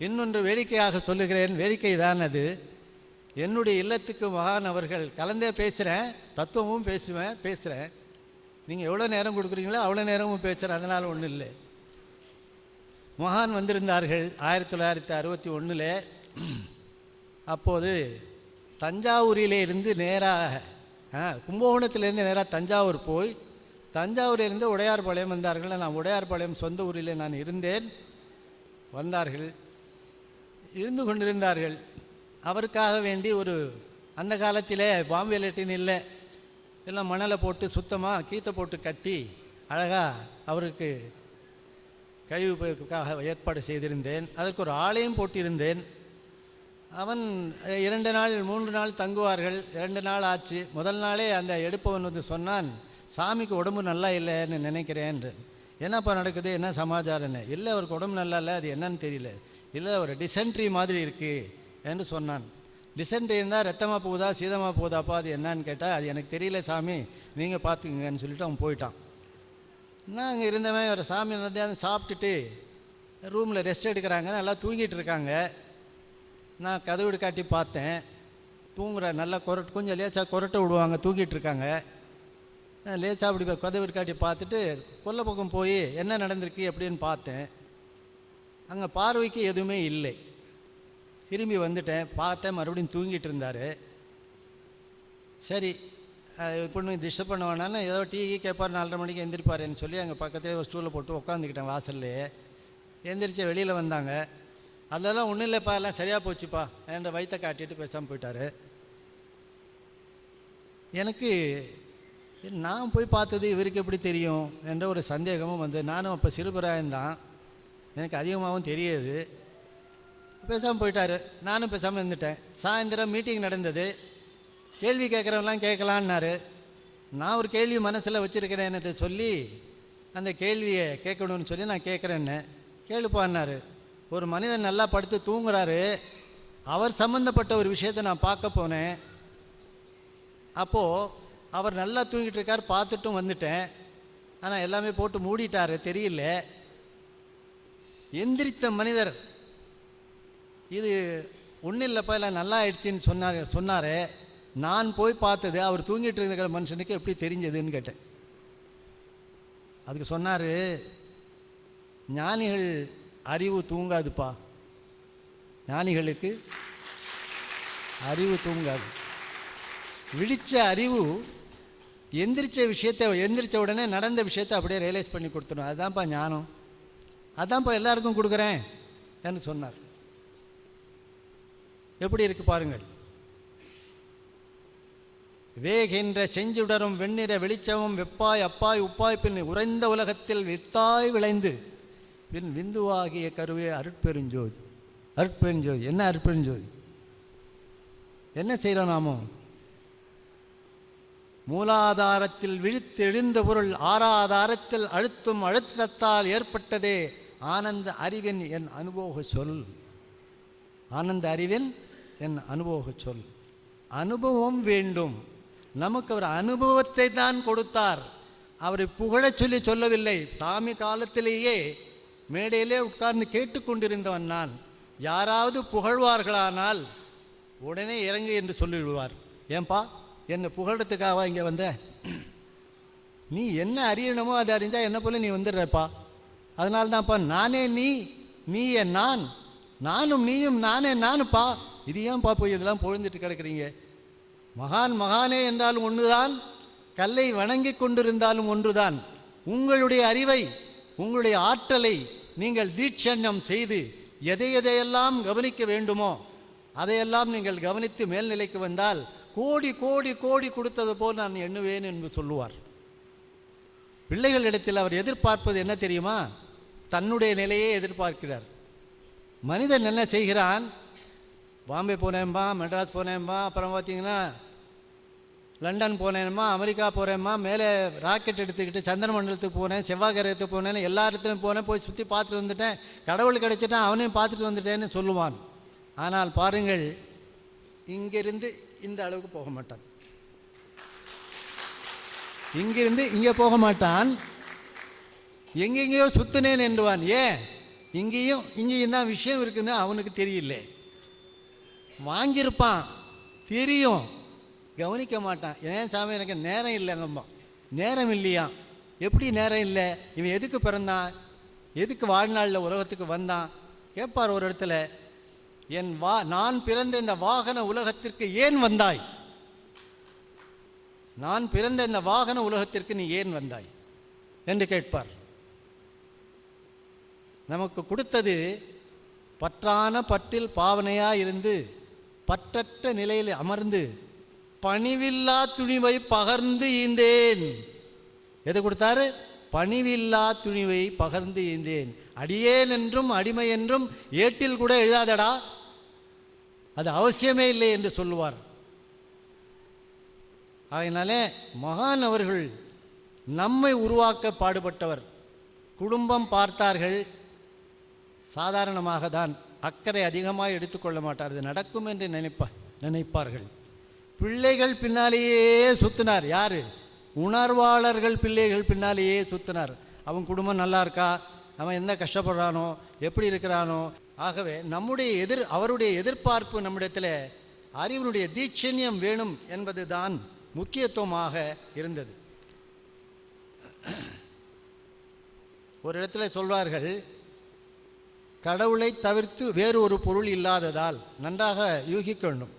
இன்னொன்று வேடிக்கையாக சொல்லுகிறேன், வேடிக்கை தான் அது. என்னுடைய இல்லத்துக்கு மகான் அவர்கள் கலந்தே பேசுகிறேன், தத்துவமும் பேசுகிறேன். நீங்கள் எவ்வளோ நேரம் கொடுக்குறீங்களோ அவ்வளோ நேரமும் பேசுகிறேன், அதனால் ஒன்றும் இல்லை. மகான் வந்திருந்தார்கள் 1961. அப்போது தஞ்சாவூரிலே இருந்து நேராக கும்பகோணத்திலேருந்து நேராக தஞ்சாவூர் போய் தஞ்சாவூரிலிருந்து உடையார்பாளையம் வந்தார்கள். நான் உடையார்பாளையம் சொந்த ஊரிலே நான் இருந்தேன். வந்தார்கள், இருந்து கொண்டிருந்தார்கள். அவருக்காக வேண்டி அந்த காலத்திலே பாம்பே லெட்டின் இல்லை, எல்லாம் மணலை போட்டு சுத்தமாக கீத்தை போட்டு கட்டி அழகாக அவருக்கு கழிவுக்காக ஏற்பாடு செய்திருந்தேன். அதற்கு ஒரு ஆலயம் போட்டிருந்தேன். அவன் 2 நாள் 3 நாள் தங்குவார்கள். 2 நாள் ஆச்சு. முதல் நாளே அந்த எடுப்பவன் வந்து சொன்னான், சாமிக்கு உடம்பு நல்லா இல்லைன்னு நினைக்கிறேன். என்னப்பா நடக்குது, என்ன சமாச்சாரன்னு? இல்லை, அவருக்கு உடம்பு நல்லா இல்லை, அது என்னன்னு தெரியல. இல்லை, ஒரு டிசென்ட்ரி மாதிரி இருக்குது என்று சொன்னான். டிசென்ட்ரி இருந்தால் ரத்தமாக போகுதா சீதமாக போகுதாப்பா, அது என்னான்னு கேட்டால், அது எனக்கு தெரியல சாமி, நீங்கள் பார்த்துக்குங்கன்னு சொல்லிவிட்டு அவன் போயிட்டான். நான் அங்கே இருந்தவன் ஒரு சாமி மத்தியானம் சாப்பிட்டுட்டு ரூமில் ரெஸ்ட் எடுக்கிறாங்க, நல்லா தூங்கிட்டு இருக்காங்க. நான் கதவு காட்டி பார்த்தேன், தூங்குற நல்லா கொஞ்சம் லேசாக கொரட்டை விடுவாங்க, தூங்கிட்டு இருக்காங்க. லேசாக அப்படி கதவு காட்டி பார்த்துட்டு கொல்லை பக்கம் போய் என்ன நடந்திருக்கு அப்படின்னு பார்த்தேன். அங்கே பார்வைக்கு எதுவுமே இல்லை. திரும்பி வந்துட்டேன், பார்த்தேன், மறுபடியும் தூங்கிட்டு இருந்தார். சரி, பொண்ணு டிஸ்டர்ப் பண்ண வேணான்னு ஏதோ டீ கேட்பார், 4:30 மணிக்கு எந்திரிப்பாருன்னு சொல்லி அங்கே பக்கத்துலேயே ஒரு ஸ்டூலை போட்டு உட்காந்துக்கிட்டேன் வாசல்லையே. எந்திரிச்சு வெளியில் வந்தாங்க. அதெல்லாம் ஒன்றும் இல்லைப்பா, எல்லாம் சரியாக போச்சுப்பா என்ற வயிற்றை காட்டிட்டு பேசாமல் போயிட்டார். எனக்கு நான் போய் பார்த்தது இவருக்கு எப்படி தெரியும் என்ற ஒரு சந்தேகமும் வந்து, நானும் அப்போ சிறுபிராயம்தான், எனக்கு அதிகமாகவும் தெரியாது. பேசாமல் போயிட்டார். நானும் பேசாமல் இருந்துட்டேன். சாயந்தரம் மீட்டிங் நடந்தது. கேள்வி கேட்குறவங்களாம் கேட்கலான்னாரு. நான் ஒரு கேள்வி மனசில் வச்சுருக்கிறேன்னுட்டு சொல்லி அந்த கேள்வியை கேட்கணும்னு சொல்லி நான் கேட்குறேன்னு. கேளுப்பான்னாரு. ஒரு மனிதன் நல்லா படுத்து தூங்குறாரு, அவர் சம்மந்தப்பட்ட ஒரு விஷயத்தை நான் பார்க்க போனேன். அப்போது அவர் நல்லா தூங்கிட்டு இருக்கார், பார்த்துட்டும் வந்துட்டேன். ஆனால் எல்லாமே போட்டு மூடிட்டார், தெரியல. எந்திரித்த மனிதர், இது ஒன்றும் இல்லைப்பா, இல்லை நல்லா ஆயிடுச்சின்னு சொன்னார். நான் போய் பார்த்தது அவர் தூங்கிட்டு இருக்கிற மனுஷனுக்கு எப்படி தெரிஞ்சதுன்னு கேட்டேன். அதுக்கு சொன்னார், ஞானிகள் அறிவு தூங்காதுப்பா, ஞானிகளுக்கு அறிவு தூங்காது. விழித்த அறிவு எந்திரிச்ச உடனே நடந்த விஷயத்தை அப்படியே ரியலைஸ் பண்ணி கொடுத்துடும். அதுதான்ப்பா ஞானம், அதான்ப்பா எல்லாருக்கும் கொடுக்குறேன் என்று சொன்னார். எப்படி இருக்கு பாருங்கள். வேகின்ற செஞ்சுடரும் வெண்ணிற வெளிச்சமும் வெப்பாய் அப்பாய் உப்பாய் பின் உறைந்த உலகத்தில் வித்தாய் விளைந்து பின் விந்துவாகிய கருவே அருட்பெருஞ்சோதி. அருட்பெருஞ்சோதி என்ன? அருட்பெருஞ்சோதி என்ன செய்கிறோம் நாமும்? மூலாதாரத்தில் விழித்து எழுந்த பொருள் ஆறாதாரத்தில் அழுத்தும் அழுத்தத்தால் ஏற்பட்டதே ஆனந்த அறிவின் என் அனுபவ சொல். ஆனந்த அறிவின் என் அனுபவ சொல். அனுபவம் வேண்டும் நமக்கு. அவர் அனுபவத்தை தான் கொடுத்தார், அவரை புகழச் சொல்லி சொல்லவில்லை. சாமி காலத்திலேயே மேடையிலே உட்கார்ந்து கேட்டுக்கொண்டிருந்தவன் நான். யாராவது புகழ்வார்களானால் உடனே இறங்கு என்று சொல்லிவிடுவார். ஏன்பா என்னை புகழத்துக்காக இங்கே வந்த? நீ என்ன அறியணுமோ அதை அறிஞ்சால் என்ன போல நீ வந்துடுறப்பா. அதனால தான்ப்பா நானே நீ என் நான், நானும் நீயும் நானே நானுப்பா. இது ஏன்பா போய் இதெல்லாம் பொழுந்துட்டு கிடக்குறீங்க? மகானே என்றாலும் ஒன்றுதான், கல்லை வணங்கி கொண்டிருந்தாலும் ஒன்றுதான். உங்களுடைய அறிவை, உங்களுடைய ஆற்றலை நீங்கள் தீட்சண்யம் செய்து எதையெல்லாம் கவனிக்க வேண்டுமோ அதையெல்லாம் நீங்கள் கவனித்து மேல்நிலைக்கு வந்தால் கோடி கோடி கோடி கொடுத்தது போல் நான் எண்ணுவேன் என்று சொல்லுவார். பிள்ளைகளிடத்தில் அவர் எதிர்பார்ப்பது என்ன தெரியுமா? தன்னுடைய நிலையை எதிர்பார்க்கிறார். மனிதன் என்ன செய்கிறான்? பாம்பே போனேன்பா, மெட்ராஸ் போனேன்பா, அப்புறம் பார்த்தீங்கன்னா லண்டன் போனேன்மா, அமெரிக்கா போகிறேம்மா, மேலே ராக்கெட் எடுத்துக்கிட்டு சந்திர மண்டலத்துக்கு போனேன், செவ்வாய் கிரகத்துக்கு போனேன்னு எல்லா இடத்துலையும் போனேன், போய் சுற்றி பார்த்துட்டு வந்துட்டேன், கடவுள் கிடைச்சிட்டான், அவனையும் பார்த்துட்டு வந்துட்டேன்னு சொல்லுவான். ஆனால் பாருங்கள், இங்கிருந்து இந்த அளவுக்கு போக மாட்டான், இங்கிருந்து இங்கே போக மாட்டான், எங்கெங்கேயோ சுத்தினேன் என்றுவான். ஏன்? இங்கேயும் தான் விஷயம் இருக்குன்னு அவனுக்கு தெரியல. வாங்கியிருப்பான், தெரியும், கவனிக்க மாட்டான். ஏன் சாமி எனக்கு நேரம் இல்லைங்கம்மா. நேரம் இல்லையா? எப்படி நேரம் இல்லை? இவன் எதுக்கு பிறந்தான், எதுக்கு வாழ்நாளில் உலகத்துக்கு வந்தான் கேட்பார் ஒரு இடத்துல. நான் பிறந்த இந்த வாகன உலகத்திற்கு ஏன் வந்தாய்? நான் பிறந்த இந்த வாகன உலகத்திற்கு நீ ஏன் வந்தாய் என்று கேட்பார். நமக்கு கொடுத்தது பற்றான பற்றில் பாவனையாக இருந்து பற்றற்ற நிலையில் அமர்ந்து பணிவில்லா துணிவை பகர்ந்து ஈந்தேன். எது கொடுத்தாரு? பணிவில்லா துணிவை பகர்ந்து ஈந்தேன். அடியேன் என்றும் அடிமை என்றும் ஏட்டில் கூட எழுதாதடா, அது அவசியமே இல்லை என்று சொல்லுவார். அதனாலே மகான் அவர்கள் நம்மை உருவாக்க பாடுபட்டவர். குடும்பம் பார்த்தார்கள், சாதாரணமாக தான், அக்கறை அதிகமாக எடுத்துக்கொள்ள மாட்டார். அது நடக்கும் என்று நினைப்பார்கள். பிள்ளைகள் பின்னாலேயே சுத்தினார். யார்? உணர்வாளர்கள் பிள்ளைகள் பின்னாலேயே சுத்தினார். அவன் குடும்பம் நல்லா இருக்கா, அவன் என்ன கஷ்டப்படுறானோ, எப்படி இருக்கிறானோ. ஆகவே அவருடைய எதிர்பார்ப்பு நம்மிடத்தில் அறிவனுடைய தீட்சண்யம் வேணும் என்பது தான் முக்கியத்துவமாக இருந்தது. ஒரு இடத்துல சொல்வார்கள், கடவுளை தவிர்த்து வேறு ஒரு பொருள் இல்லாததால், நன்றாக யூகிக்க வேண்டும்,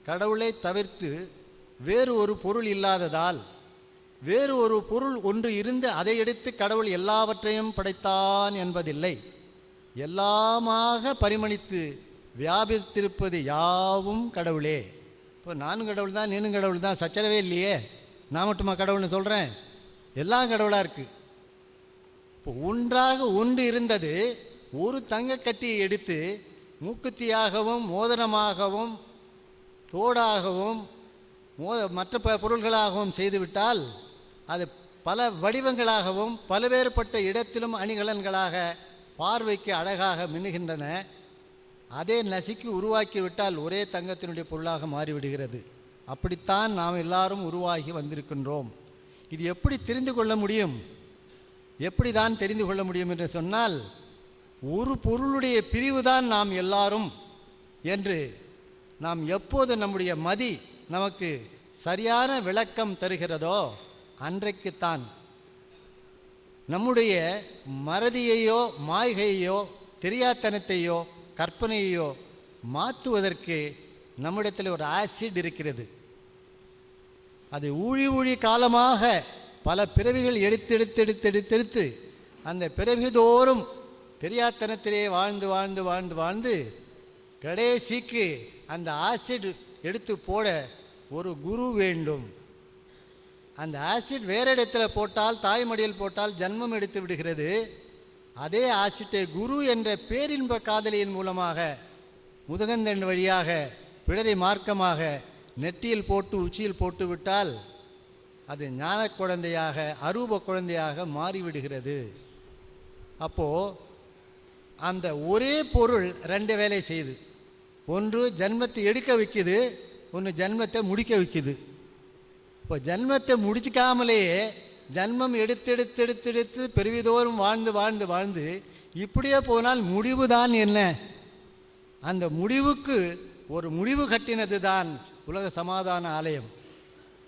கடவுளை தவிர்த்து வேறு ஒரு பொருள் இல்லாததால், வேறு ஒரு பொருள் ஒன்று இருந்து அதை எடுத்து கடவுள் எல்லாவற்றையும் படைத்தான் என்பதில்லை. எல்லாமாக பரிமணித்து வியாபித்திருப்பது யாவும் கடவுளே. இப்போ நானும் கடவுள் தான், நீனும் கடவுள் தான், சச்சரவே இல்லையே. நான் மட்டுமா கடவுள்னு சொல்கிறேன்? எல்லாம் கடவுளாக இருக்குது. இப்போ ஒன்றாக ஒன்று இருந்தது ஒரு தங்கக்கட்டியை எடுத்து மூக்குத்தியாகவும் மோதிரமாகவும் தோடாகவும் மற்ற பொருள்களாகவும் செய்துவிட்டால் அது பல வடிவங்களாகவும் பல்வேறுபட்ட இடத்திலும் அணிகலன்களாக பார்வைக்கு அழகாக மின்னுகின்றன. அதே நசுக்கி உருவாக்கிவிட்டால் ஒரே தங்கத்தினுடைய பொருளாக மாறிவிடுகிறது. அப்படித்தான் நாம் எல்லாரும் உருவாகி வந்திருக்கின்றோம். இது எப்படி தெரிந்து கொள்ள முடியும்? எப்படி தான் தெரிந்து கொள்ள முடியும் என்று சொன்னால், ஒரு பொருளுடைய பிரிவு தான் நாம் எல்லாரும் என்று நாம் எப்போது நம்முடைய மதி நமக்கு சரியான விளக்கம் தருகிறதோ அன்றைக்குத்தான் நம்முடைய மறதியையோ மாய்கையோ தெரியாத்தனத்தையோ கற்பனையோ மாற்றுவதற்கு நம்மிடத்தில் ஒரு ஆசிட் இருக்கிறது. அது ஊழி காலமாக பல பிறவிகள் எடுத்து அந்த பிறவிதோறும் தெரியாத்தனத்திலே வாழ்ந்து வாழ்ந்து வாழ்ந்து வாழ்ந்து கடைசிக்கு அந்த ஆசிட் எடுத்து போட ஒரு குரு வேண்டும். அந்த ஆசிட் வேறு இடத்துல போட்டால், தாய்மடியில் போட்டால் ஜன்மம் எடுத்து விடுகிறது. அதே ஆசிட்டை குரு என்ற பேரின்ப காதலியின் மூலமாக முதுகந்தன் வழியாக பிடரி மார்க்கமாக நெற்றியில் போட்டு உச்சியில் போட்டு விட்டால் அது ஞான குழந்தையாக அரூப குழந்தையாக மாறிவிடுகிறது. அப்போது அந்த ஒரே பொருள் ரெண்டு வேலை செய்யுது. ஒன்று ஜன்மத்தை எடுக்க வைக்குது, ஒன்று ஜன்மத்தை முடிக்க வைக்குது. இப்போ ஜன்மத்தை முடிச்சிக்காமலேயே ஜன்மம் எடுத்து பெருவிதோறும் வாழ்ந்து வாழ்ந்து வாழ்ந்து இப்படியே போனால் முடிவு தான் என்ன? அந்த முடிவுக்கு ஒரு முடிவு கட்டினது தான் உலக சமாதான ஆலயம்.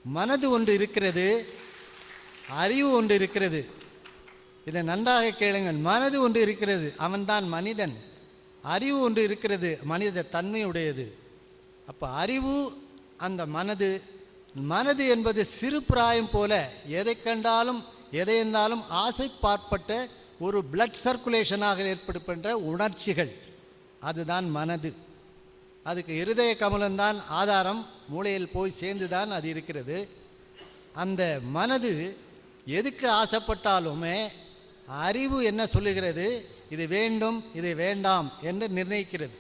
மனது ஒன்று இருக்கிறது, அறிவு ஒன்று இருக்கிறது. இதை நன்றாக கேளுங்கள். மனது ஒன்று இருக்கிறது, அவன்தான் மனிதன். அறிவு ஒன்று இருக்கிறது, மனித தன்மையுடையது. அப்போ அறிவு, அந்த மனது என்பது சிறு பிராயம் போல எதை கண்டாலும் எதை இருந்தாலும் ஆசை பார்ப்பட்ட ஒரு பிளட் சர்க்குலேஷனாக ஏற்படுகின்ற உணர்ச்சிகள், அதுதான் மனது. அதுக்கு இருதய கமலம்தான் ஆதாரம். மூளையில் போய் சேர்ந்து தான் அது இருக்கிறது. அந்த மனது எதுக்கு ஆசைப்பட்டாலுமே அறிவு என்ன சொல்லுகிறது? இது வேண்டும், இது வேண்டாம் என்று நிர்ணயிக்கிறது.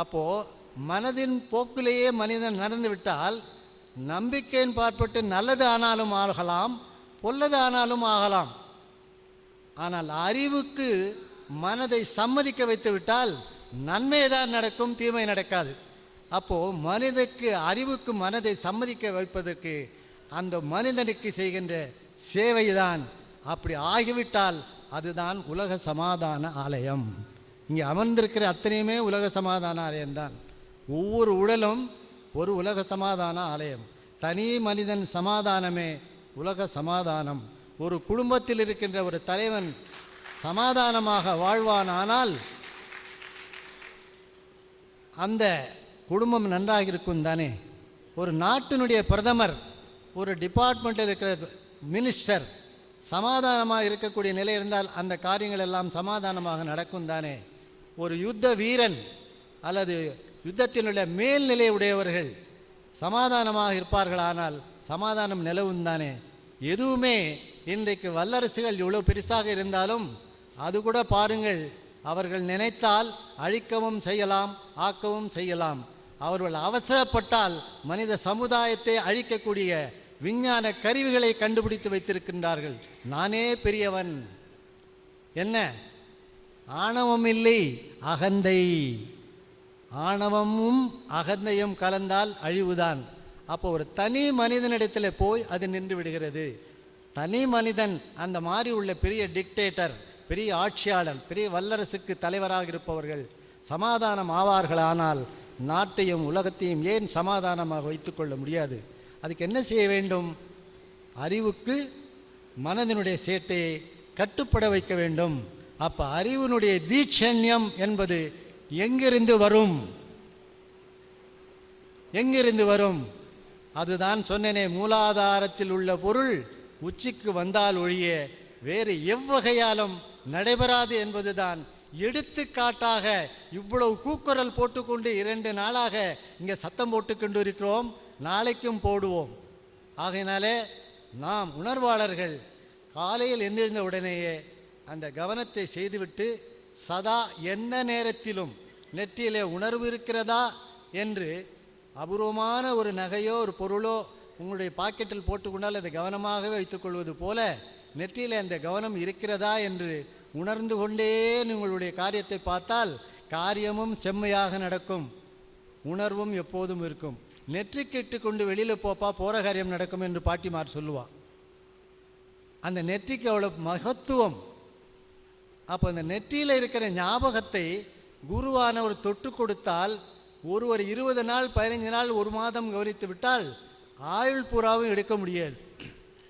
அப்போது மனதின் போக்கிலேயே மனிதன் நடந்து விட்டால் நம்பிக்கையின் பார்ப்பட்டு நல்லது ஆனாலும் ஆகலாம், பொல்லது ஆனாலும் ஆகலாம். ஆனால் அறிவுக்கு மனதை சம்மதிக்க வைத்து விட்டால் நன்மை தான் நடக்கும், தீமை நடக்காது. அப்போது அறிவுக்கு மனதை சம்மதிக்க வைப்பதற்கு அந்த மனிதனுக்கு செய்கின்ற சேவைதான். அப்படி ஆகிவிட்டால் அதுதான் உலக சமாதான ஆலயம். இங்கே அமர்ந்திருக்கிற அத்தனையுமே உலக சமாதான ஆலயம்தான். ஒவ்வொரு உடலும் ஒரு உலக சமாதான ஆலயம். தனி மனிதன் சமாதானமே உலக சமாதானம். ஒரு குடும்பத்தில் இருக்கின்ற ஒரு தலைவன் சமாதானமாக வாழ்வானால் அந்த குடும்பம் நன்றாக இருக்கும் தானே. ஒரு நாட்டினுடைய பிரதமர், ஒரு டிபார்ட்மெண்ட்டில் இருக்கிற மினிஸ்டர் சமாதானமாக இருக்கக்கூடிய நிலை இருந்தால் அந்த காரியங்கள் எல்லாம் சமாதானமாக நடக்கும் தானே. ஒரு யுத்த வீரன் அல்லது யுத்தத்தினுடைய மேல்நிலை உடையவர்கள் சமாதானமாக இருப்பார்களானால் சமாதானம் நிலவும் தானே. எதுவுமே இன்றைக்கு வல்லரசுகள் எவ்வளோ பெருசாக இருந்தாலும் அது கூட பாருங்கள், அவர்கள் நினைத்தால் அழிக்கவும் செய்யலாம், ஆக்கவும் செய்யலாம். அவர்கள் அவசரப்பட்டால் மனித சமுதாயத்தை அழிக்கக்கூடிய விஞ்ஞான கருவிகளை கண்டுபிடித்து வைத்திருக்கின்றார்கள். நானே பெரியவன். என்ன ஆணவம் இல்லை, அகந்தை. ஆணவமும் அகந்தையும் கலந்தால் அழிவுதான். அப்போ ஒரு தனி மனிதனிடத்தில் போய் அது நின்று விடுகிறது. தனி மனிதன் அந்த மாதிரி உள்ள பெரிய டிக்டேட்டர், பெரிய ஆட்சியாளர், பெரிய வல்லரசுக்கு தலைவராக இருப்பவர்கள் சமாதானம் ஆவார்களானால் நாட்டையும் உலகத்தையும் ஏன் சமாதானமாக வைத்துக்கொள்ள முடியாது? அதுக்கு என்ன செய்ய வேண்டும்? அறிவுக்கு மனதினுடைய சேட்டையை கட்டுப்பட வைக்க வேண்டும். அப்போ அறிவினுடைய தீட்சண்யம் என்பது எங்கிருந்து வரும்? எங்கிருந்து வரும்? அதுதான் சொன்னேனே, மூலாதாரத்தில் உள்ள பொருள் உச்சிக்கு வந்தால் ஒழிய வேறு எவ்வகையாலும் நடைபெறாது என்பதுதான். எடுத்துக்காட்டாக இவ்வளவு கூக்குரல் போட்டுக்கொண்டு 2 நாளாக இங்கே சத்தம் போட்டுக்கொண்டு இருக்கிறோம், நாளைக்கும் போடுவோம். ஆகையினாலே நாம் உணர்வாளர்கள் காலையில் எந்திருந்த உடனேயே அந்த கவனத்தை செய்துவிட்டு சதா எந்த நேரத்திலும் நெற்றியிலே உணர்வு இருக்கிறதா என்று அபூர்வமான ஒரு நகையோ ஒரு பொருளோ உங்களுடைய பாக்கெட்டில் போட்டுக்கொண்டால் அதை கவனமாகவே வைத்துக்கொள்வது போல நெற்றியில் அந்த கவனம் இருக்கிறதா என்று உணர்ந்து கொண்டே உங்களுடைய காரியத்தை பார்த்தால் காரியமும் செம்மையாக நடக்கும், உணர்வும் எப்போதும் இருக்கும். நெற்றிக்கு இட்டு கொண்டு வெளியில் போப்பா, போகிற காரியம் நடக்கும் என்று பாட்டிமார் சொல்லுவாள். அந்த நெற்றிக்கு அவ்வளோ மகத்துவம். அப்போ அந்த நெற்றியில் இருக்கிற ஞாபகத்தை குருவானவர் தொட்டு கொடுத்தால் ஒருவர் 20 நாள் 15 நாள் 1 மாதம் கவனித்து விட்டால் ஆயுள் பூராவும் எடுக்க முடியாது.